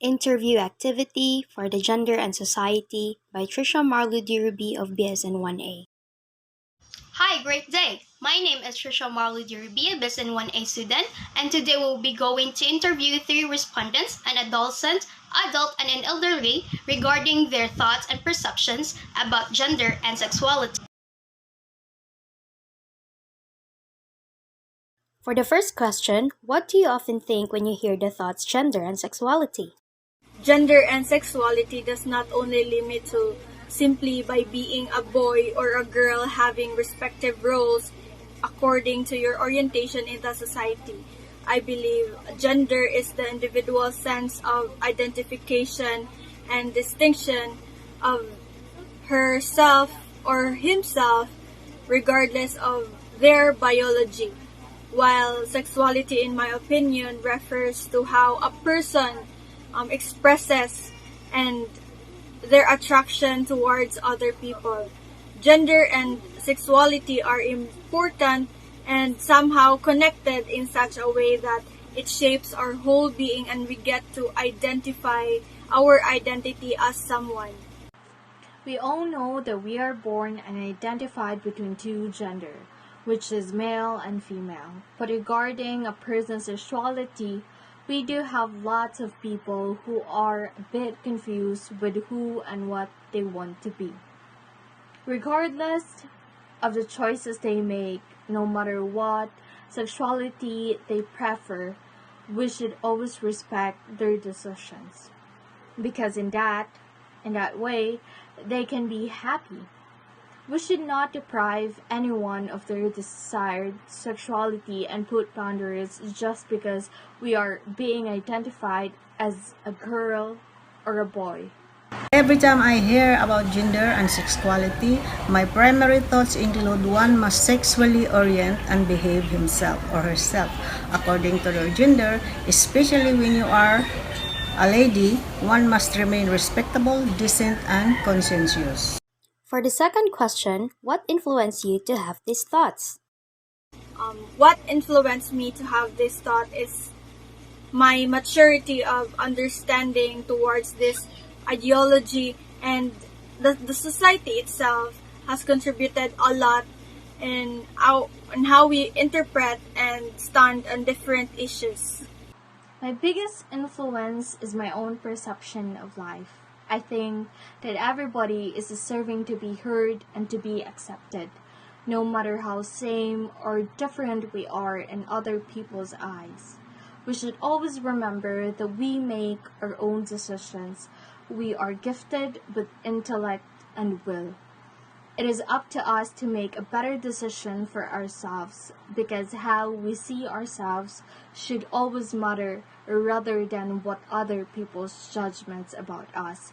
Interview Activity for the Gender and Society by Trisha Marlu Dirubi of BSN 1A. Hi, great day! My name is Trisha Marlu Dirubi, a BSN 1A student, and today we'll be going to interview three respondents, an adolescent, adult, and an elderly, regarding their thoughts and perceptions about gender and sexuality. For the first question, what do you often think when you hear the thoughts gender and sexuality? Gender and sexuality does not only limit to simply by being a boy or a girl having respective roles according to your orientation in the society. I believe gender is the individual sense of identification and distinction of herself or himself regardless of their biology, while sexuality, in my opinion, refers to how a person expresses and their attraction towards other people. Gender and sexuality are important and somehow connected in such a way that it shapes our whole being and we get to identify our identity as someone. We all know that we are born and identified between two gender, which is male and female. But regarding a person's sexuality, we do have lots of people who are a bit confused with who and what they want to be. Regardless of the choices they make, no matter what sexuality they prefer, we should always respect their decisions. Because in that way, they can be happy. We should not deprive anyone of their desired sexuality and put boundaries just because we are being identified as a girl or a boy. Every time I hear about gender and sexuality, my primary thoughts include one must sexually orient and behave himself or herself according to their gender, especially when you are a lady. One must remain respectable, decent, and conscientious. For the second question, what influenced you to have these thoughts? What influenced me to have this thought is my maturity of understanding towards this ideology, and the society itself has contributed a lot in how we interpret and stand on different issues. My biggest influence is my own perception of life. I think that everybody is deserving to be heard and to be accepted, no matter how same or different we are in other people's eyes. We should always remember that we make our own decisions. We are gifted with intellect and will. It is up to us to make a better decision for ourselves because how we see ourselves should always matter rather than what other people's judgments about us,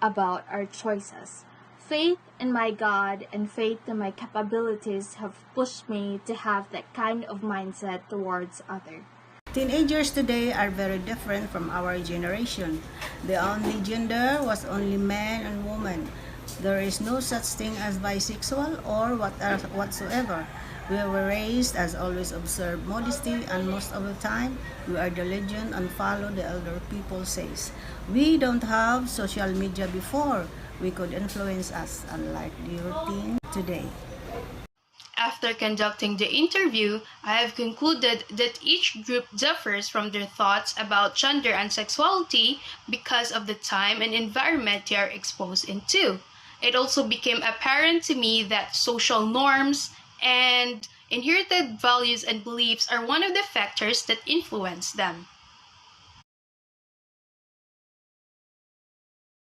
about our choices. Faith in my God and faith in my capabilities have pushed me to have that kind of mindset towards others. Teenagers today are very different from our generation. The only gender was only man and woman. There is no such thing as bisexual or whatsoever. We were raised as always observe modesty, and most of the time we are diligent and follow the elder people says. We don't have social media before. We could influence us unlike the routine today. After conducting the interview, I have concluded that each group differs from their thoughts about gender and sexuality because of the time and environment they are exposed into. It also became apparent to me that social norms and inherited values and beliefs are one of the factors that influence them.